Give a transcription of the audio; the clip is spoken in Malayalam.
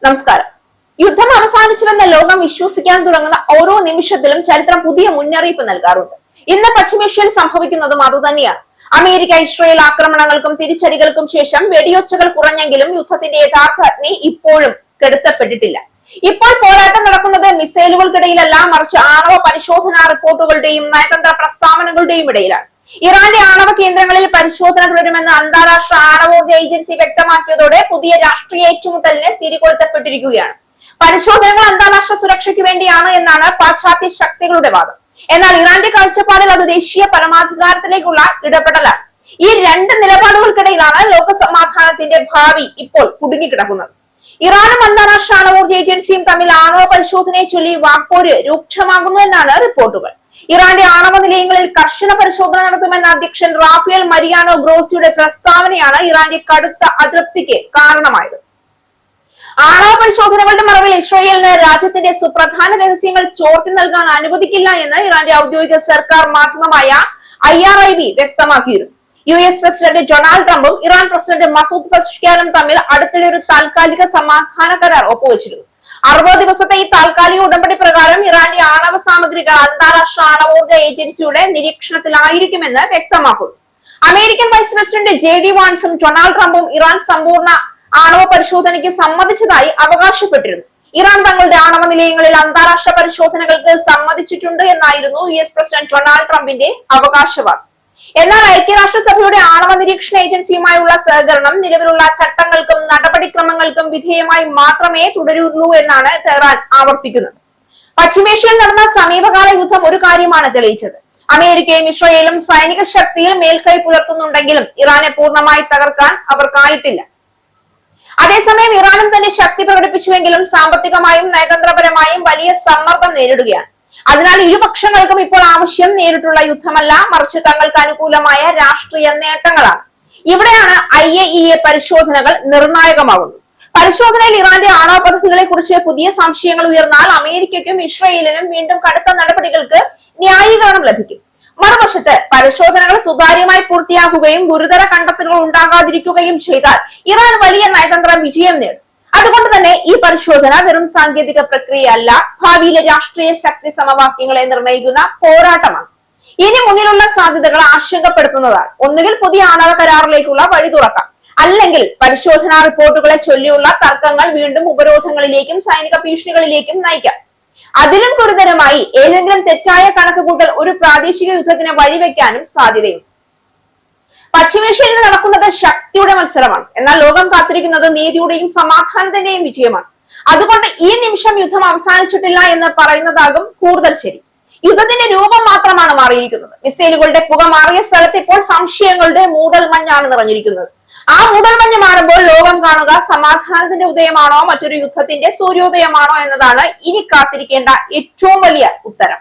നമസ്കാരം. യുദ്ധം അവസാനിച്ചുവെന്ന് ലോകം വിശ്വസിക്കാൻ തുടങ്ങുന്ന ഓരോ നിമിഷത്തിലും ചരിത്രം പുതിയ മുന്നറിയിപ്പ് നൽകാറുണ്ട്. ഇന്ന് പശ്ചിമേഷ്യയിൽ സംഭവിക്കുന്നതും അതുതന്നെയാണ്. അമേരിക്ക ഇസ്രയേൽ ആക്രമണങ്ങൾക്കും തിരിച്ചടികൾക്കും ശേഷം വെടിയൊച്ചകൾ കുറഞ്ഞെങ്കിലും യുദ്ധത്തിന്റെ യഥാർത്ഥ അഗ്നി ഇപ്പോഴും കെടുത്തപ്പെട്ടിട്ടില്ല. ഇപ്പോൾ പോരാട്ടം നടക്കുന്നത് മിസൈലുകൾക്കിടയിലല്ല, മറിച്ച് ആണവ പരിശോധനാ റിപ്പോർട്ടുകളുടെയും നയതന്ത്ര പ്രസ്താവനകളുടെയും ഇടയിലാണ്. ഇറാന്റെ ആണവ കേന്ദ്രങ്ങളിൽ പരിശോധന തുടരുമെന്ന് അന്താരാഷ്ട്ര ആണവോർജ്ജ ഏജൻസി വ്യക്തമാക്കിയതോടെ പുതിയ രാഷ്ട്രീയ ഏറ്റുമുട്ടലിന് തിരികൊളുത്തപ്പെട്ടിരിക്കുകയാണ്. പരിശോധനകൾ അന്താരാഷ്ട്ര സുരക്ഷയ്ക്ക് വേണ്ടിയാണ് എന്നാണ് പാശ്ചാത്യ ശക്തികളുടെ വാദം. എന്നാൽ ഇറാന്റെ കാഴ്ചപ്പാടിൽ അത് ദേശീയ പരമാധികാരത്തിലേക്കുള്ള ഇടപെടലാണ്. ഈ രണ്ട് നിലപാടുകൾക്കിടയിലാണ് ലോക സമാധാനത്തിന്റെ ഭാവി ഇപ്പോൾ കുടുങ്ങിക്കിടക്കുന്നത്. ഇറാനും അന്താരാഷ്ട്ര ആണവോർജ്ജ ഏജൻസിയും തമ്മിൽ ആണവ പരിശോധനയെ ചൊല്ലി വാക്പോര് രൂക്ഷമാകുന്നു എന്നാണ് റിപ്പോർട്ടുകൾ. ഇറാന്റെ ആണവ നിലയങ്ങളിൽ കർശന പരിശോധന നടത്തുമെന്ന അധ്യക്ഷൻ റാഫേൽ മരിയാനോ ഗ്രോസിയുടെ പ്രസ്താവനയാണ് ഇറാന്റെ കടുത്ത അതൃപ്തിക്ക് കാരണമായത്. ആണവ പരിശോധനകളുടെ മറവിൽ ഇസ്രായേലിന് രാജ്യത്തിന്റെ സുപ്രധാന രഹസ്യങ്ങൾ ചോർത്തി നൽകാൻ അനുവദിക്കില്ല എന്ന് ഇറാന്റെ ഔദ്യോഗിക സർക്കാർ മാധ്യമമായ IRIB വ്യക്തമാക്കിയിരുന്നു. US പ്രസിഡന്റ് ഡൊണാൾഡ് ട്രംപും ഇറാൻ പ്രസിഡന്റ് മസൂദ് പെസഷ്കിയാനും തമ്മിൽ അടുത്തിടെ ഒരു താൽക്കാലിക സമാധാന കരാർ ഒപ്പുവെച്ചിരുന്നു. 60 ദിവസത്തെ ഈ താൽക്കാലിക ഉടമ്പടി പ്രകാരം ഇറാന്റെ ആണവ സാമഗ്രികൾ അന്താരാഷ്ട്ര ആണവോർജ്ജ ഏജൻസിയുടെ നിരീക്ഷണത്തിലായിരിക്കുമെന്ന് വ്യക്തമാക്കുന്നു. അമേരിക്കൻ വൈസ് പ്രസിഡന്റ് JD വാൻസും ഡൊണാൾഡ് ട്രംപും ഇറാൻ സമ്പൂർണ്ണ ആണവ പരിശോധനയ്ക്ക് സമ്മതിച്ചതായി അവകാശപ്പെട്ടിരുന്നു. ഇറാൻ തങ്ങളുടെ ആണവ നിലയങ്ങളിൽ അന്താരാഷ്ട്ര പരിശോധനകൾക്ക് സമ്മതിച്ചിട്ടുണ്ട് എന്നായിരുന്നു US പ്രസിഡന്റ് ഡൊണാൾഡ് ട്രംപിന്റെ അവകാശവാദം. എന്നാൽ ഐക്യരാഷ്ട്രസഭയുടെ ആണവ നിരീക്ഷണ ഏജൻസിയുമായുള്ള സഹകരണം നിലവിലുള്ള ചട്ടങ്ങൾക്കും നടപടിക്രമങ്ങൾക്കും വിധേയമായി മാത്രമേ തുടരുള്ളൂ എന്നാണ് ടെഹ്റാൻ ആവർത്തിക്കുന്നത്. പശ്ചിമേഷ്യയിൽ നടന്ന സമീപകാല യുദ്ധം ഒരു കാര്യമാണ് തെളിയിച്ചത്. അമേരിക്കയും ഇസ്രായേലും സൈനിക ശക്തിയിൽ മേൽക്കൈ പുലർത്തുന്നുണ്ടെങ്കിലും ഇറാനെ പൂർണ്ണമായി തകർക്കാൻ അവർക്കായിട്ടില്ല. അതേസമയം ഇറാനും തന്റെ ശക്തി പ്രകടിപ്പിച്ചുവെങ്കിലും സാമ്പത്തികമായും നയതന്ത്രപരമായും വലിയ സമ്മർദ്ദം നേരിടുകയാണ്. അതിനാൽ ഇരുപക്ഷങ്ങൾക്കും ഇപ്പോൾ ആവശ്യം നേരിട്ടുള്ള യുദ്ധമല്ല, മറിച്ച് തങ്ങൾക്ക് അനുകൂലമായ രാഷ്ട്രീയ നേട്ടങ്ങളാണ്. ഇവിടെയാണ് IAEA പരിശോധനകൾ നിർണായകമാകുന്നത്. പരിശോധനയിൽ ഇറാന്റെ ആണവ പദ്ധതികളെ കുറിച്ച് പുതിയ സംശയങ്ങൾ ഉയർന്നാൽ അമേരിക്കയ്ക്കും ഇസ്രായേലിനും വീണ്ടും കടുത്ത നടപടികൾക്ക് ന്യായീകരണം ലഭിക്കും. മറുവശത്ത് പരിശോധനകൾ സുതാര്യമായി പൂർത്തിയാക്കുകയും ഗുരുതര കണ്ടെത്തലുകൾ ഉണ്ടാകാതിരിക്കുകയും ചെയ്താൽ ഇറാൻ വലിയ നയതന്ത്ര വിജയം നേടും. അതുകൊണ്ട് തന്നെ ഈ പരിശോധന വെറും സാങ്കേതിക പ്രക്രിയയല്ല, ഭാവിയിലെ രാഷ്ട്രീയ ശക്തി സമവാക്യങ്ങളെ നിർണ്ണയിക്കുന്ന പോരാട്ടമാണ്. ഇനി മുന്നിലുള്ള സാധ്യതകൾ ആശങ്കപ്പെടുത്തുന്നതാണ്. ഒന്നുകിൽ പുതിയ ആണവ കരാറിലേക്കുള്ള വഴി തുറക്കാം, അല്ലെങ്കിൽ പരിശോധനാ റിപ്പോർട്ടുകളെ ചൊല്ലിയുള്ള തർക്കങ്ങൾ വീണ്ടും ഉപരോധങ്ങളിലേക്കും സൈനിക ഭീഷണികളിലേക്കും നയിക്കാം. അതിലും ഗുരുതരമായി ഏതെങ്കിലും തെറ്റായ കണക്കുകൂട്ടൽ ഒരു പ്രാദേശിക യുദ്ധത്തിന് വഴിവെക്കാനും സാധ്യതയുണ്ട്. പശ്ചിമേഷ്യയിൽ നടക്കുന്നത് ശക്തിയുടെ മത്സരമാണ്, എന്നാൽ ലോകം കാത്തിരിക്കുന്നത് നീതിയുടെയും സമാധാനത്തിന്റെയും വിജയമാണ്. അതുകൊണ്ട് ഈ നിമിഷം യുദ്ധം അവസാനിച്ചിട്ടില്ല എന്ന് പറയുന്നതാകും കൂടുതൽ ശരി. യുദ്ധത്തിന്റെ രൂപം മാത്രമാണ് മാറിയിരിക്കുന്നത്. മിസൈലുകളുടെ പുക മാറിയ സ്ഥലത്ത് ഇപ്പോൾ സംശയങ്ങളുടെ മൂടൽമഞ്ഞാണ് നിറഞ്ഞിരിക്കുന്നത്. ആ മൂടൽമഞ്ഞ് മാറുമ്പോൾ ലോകം കാണുക സമാധാനത്തിന്റെ ഉദയമാണോ മറ്റൊരു യുദ്ധത്തിന്റെ സൂര്യോദയമാണോ എന്നതാണ് ഇനി കാത്തിരിക്കേണ്ട ഏറ്റവും വലിയ ഉത്തരം.